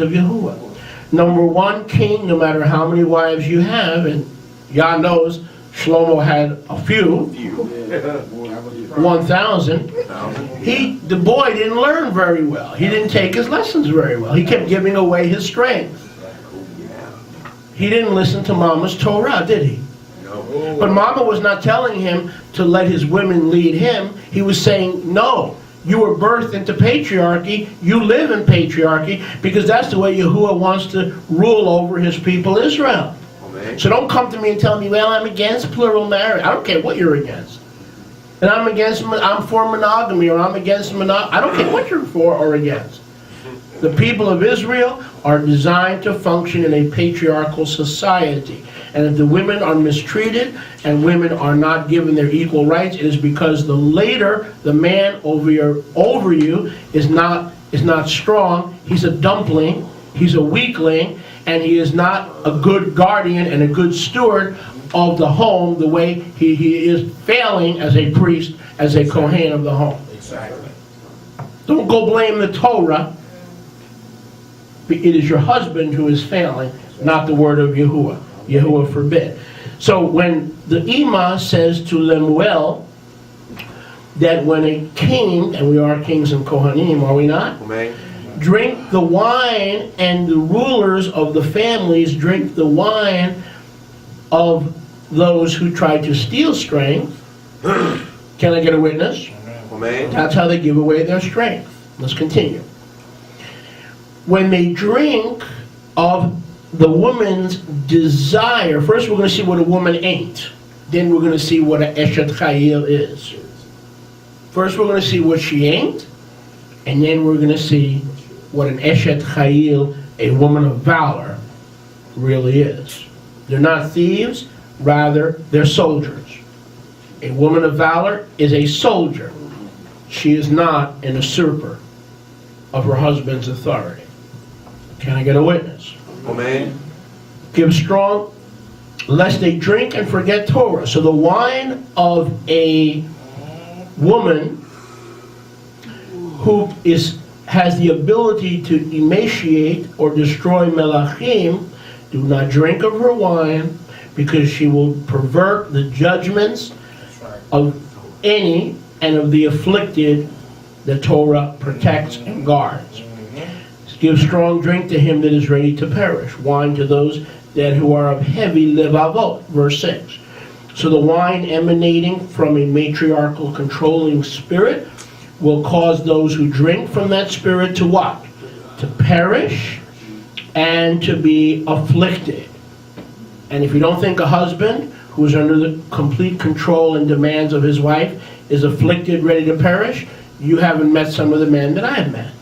of Yahuwah. Number one, king, no matter how many wives you have, and Yah knows Shlomo had a few, 1,000. The boy didn't learn very well. He didn't take his lessons very well. He kept giving away his strength. He didn't listen to Mama's Torah, did he? But Mama was not telling him to let his women lead him. He was saying, no, you were birthed into patriarchy. You live in patriarchy because that's the way Yahuwah wants to rule over his people Israel. Amen. So don't come to me and tell me, well, I'm against plural marriage. I don't care what you're against. And I'm for monogamy, or I'm against monogamy. I don't care what you're for or against. The people of Israel are designed to function in a patriarchal society. And if the women are mistreated and women are not given their equal rights, it is because the man over you is not strong. He's a dumpling, he's a weakling, and he is not a good guardian and a good steward of the home the way he is failing as a priest, as a Kohen of the home. Exactly. Don't go blame the Torah. It is your husband who is failing, not the word of Yahuwah. Yahuwah forbid. So when the Ima says to Lemuel that when a king, and we are kings and Kohanim, are we not? Amen. Drink the wine, and the rulers of the families drink the wine of those who try to steal strength. Can I get a witness? Amen. That's how they give away their strength. Let's continue. When they drink of the woman's desire, first we're going to see what a woman ain't. Then we're going to see what an Eshet Chayil is. First we're going to see what she ain't, and then we're going to see what an Eshet Chayil, a woman of valor, really is. They're not thieves, rather they're soldiers. A woman of valor is a soldier. She is not an usurper of her husband's authority. Can I get a witness? Amen. Give strong, lest they drink and forget Torah. So the wine of a woman who has the ability to emaciate or destroy melachim, do not drink of her wine, because she will pervert the judgments of any and of the afflicted the Torah protects and guards. Give strong drink to him that is ready to perish, wine to those that who are of heavy levavot, verse 6. So the wine emanating from a matriarchal controlling spirit will cause those who drink from that spirit to what? To perish and to be afflicted. And if you don't think a husband who is under the complete control and demands of his wife is afflicted, ready to perish, you haven't met some of the men that I have met.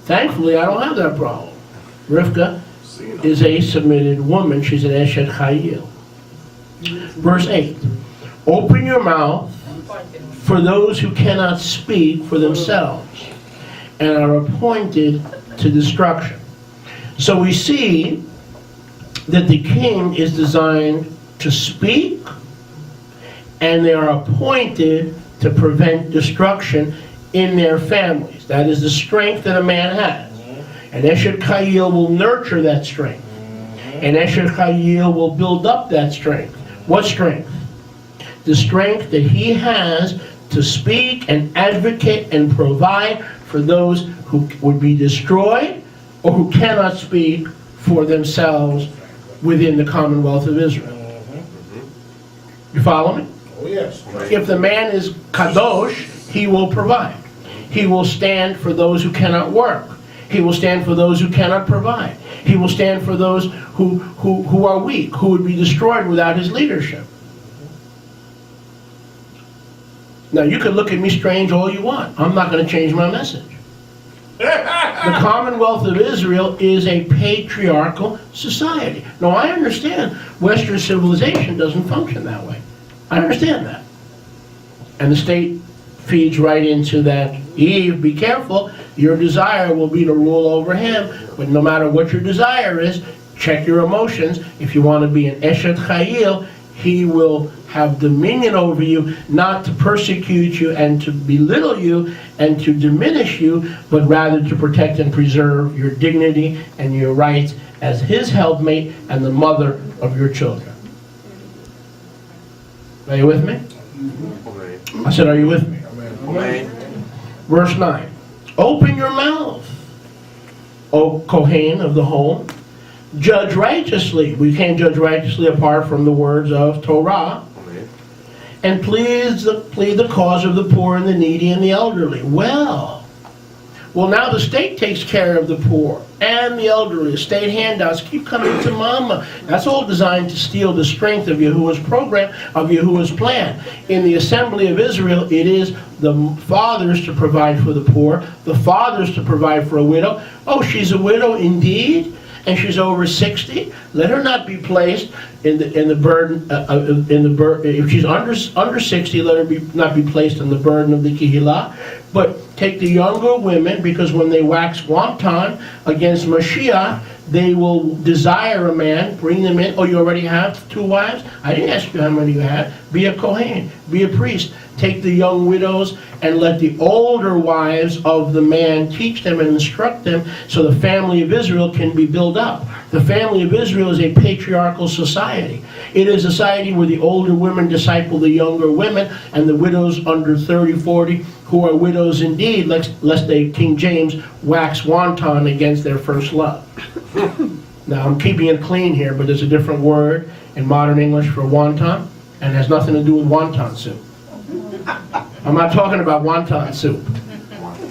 Thankfully, I don't have that problem. Rivka is a submitted woman. She's an Eshet Chayil. Verse 8. Open your mouth for those who cannot speak for themselves and are appointed to destruction. So we see that the king is designed to speak, and they are appointed to prevent destruction in their families. That is the strength that a man has. And Eshet Chayil will nurture that strength. And Eshet Chayil will build up that strength. What strength? The strength that he has to speak and advocate and provide for those who would be destroyed or who cannot speak for themselves within the Commonwealth of Israel. You follow me? Oh, yes. If the man is kadosh, he will provide. He will stand for those who cannot work. He will stand for those who cannot provide. He will stand for those who are weak, who would be destroyed without his leadership. Now, you can look at me strange all you want. I'm not going to change my message. The Commonwealth of Israel is a patriarchal society. Now, I understand Western civilization doesn't function that way. I understand that. And the state feeds right into that. Eve, be careful. Your desire will be to rule over him. But no matter what your desire is, check your emotions. If you want to be an Eshet Chayil, He will have dominion over you, not to persecute you and to belittle you and to diminish you, but rather to protect and preserve your dignity and your rights as his helpmate and the mother of your children. Are you with me? I said, are you with me? Amen. Verse 9. Open your mouth, O Kohen of the home. Judge righteously. We can't judge righteously apart from the words of Torah. And plead the cause of the poor and the needy and the elderly. Well, now the state takes care of the poor and the elderly. State handouts keep coming to mama. That's all designed to steal the strength of Yahuwah's program, of Yahuwah's plan. In the assembly of Israel, it is the fathers to provide for the poor, the fathers to provide for a widow. Oh, she's a widow indeed, and she's over 60. Let her not be placed in the burden if she's under 60, let her not be placed in the burden of the Kehillah. But take the younger women, because when they wax wanton against Mashiach, they will desire a man, bring them in. Oh, you already have 2 wives? I didn't ask you how many you had. Be a Kohen, be a priest. Take the young widows and let the older wives of the man teach them and instruct them, so the family of Israel can be built up. The family of Israel is a patriarchal society. It is a society where the older women disciple the younger women, and the widows under 30, 40, who are widows indeed, lest they, King James, wax wanton against their first love. Now, I'm keeping it clean here, but there's a different word in modern English for wonton, and it has nothing to do with wonton soup. I'm not talking about wonton soup.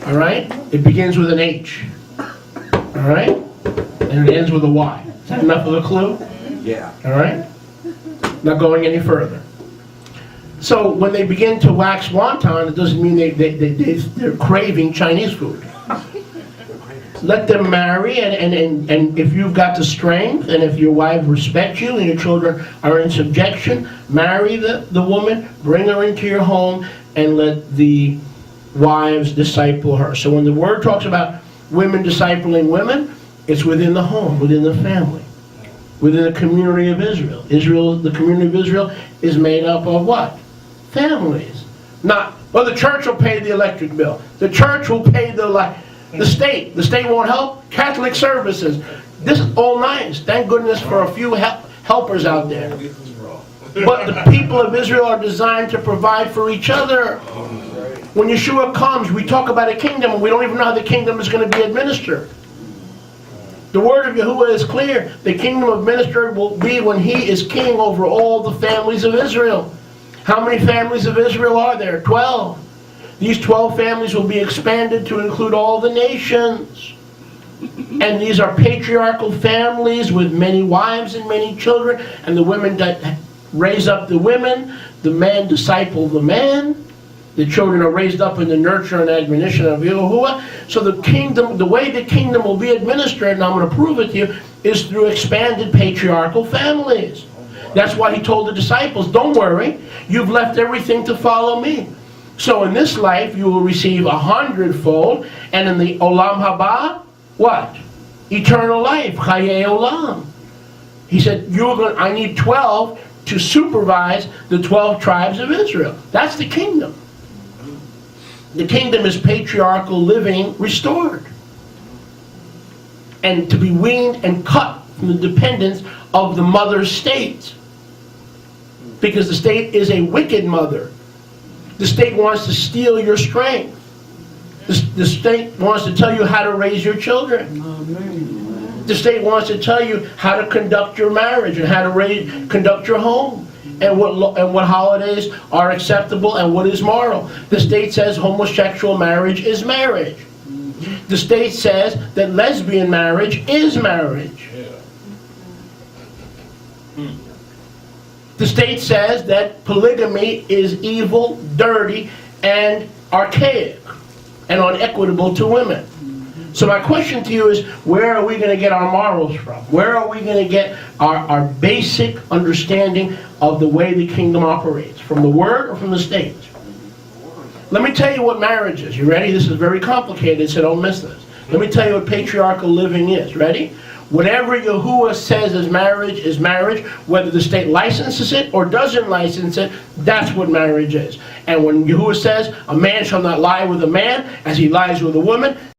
All right? It begins with an H. All right? And it ends with a Y. Is that enough of a clue? Yeah. All right? Not going any further. So when they begin to wax wonton, it doesn't mean they're craving Chinese food. Let them marry, and if you've got the strength, and if your wife respects you, and your children are in subjection, marry the woman, bring her into your home, and let the wives disciple her. So when the word talks about women discipling women, it's within the home, within the family, within the community of Israel. The community of Israel is made up of what? Families. Not, well, the church will pay the electric bill. The church will pay the state. The state won't help. Catholic services. This is all nice. Thank goodness for a few helpers out there. But the people of Israel are designed to provide for each other. When Yeshua comes, we talk about a kingdom, and we don't even know how the kingdom is going to be administered. The word of Yahuwah is clear. The kingdom administered will be when he is king over all the families of Israel. How many families of Israel are there? 12. These 12 families will be expanded to include all the nations. And these are patriarchal families with many wives and many children. And the women raise up the women. The men disciple the man. The children are raised up in the nurture and admonition of Yahuwah. So the kingdom, the way the kingdom will be administered, and I'm going to prove it to you, is through expanded patriarchal families. That's why he told the disciples, don't worry, you've left everything to follow me. So in this life, you will receive 100-fold, and in the Olam Haba, what? Eternal life, Chaye Olam. He said, I need 12 to supervise the 12 tribes of Israel. That's the kingdom. The kingdom is patriarchal living restored. And to be weaned and cut from the dependence of the mother state. Because the state is a wicked mother. The state wants to steal your strength. The state wants to tell you how to raise your children. The state wants to tell you how to conduct your marriage and how to conduct your home. And what holidays are acceptable and what is moral. The state says homosexual marriage is marriage. The state says that lesbian marriage is marriage. The state says that polygamy is evil, dirty, and archaic, and unequitable to women. So my question to you is, where are we going to get our morals from? Where are we going to get our basic understanding of the way the kingdom operates? From the word or from the state? Let me tell you what marriage is. You ready? This is very complicated, so don't miss this. Let me tell you what patriarchal living is. Ready? Whatever Yahuwah says is marriage, whether the state licenses it or doesn't license it, that's what marriage is. And when Yahuwah says, a man shall not lie with a man as he lies with a woman,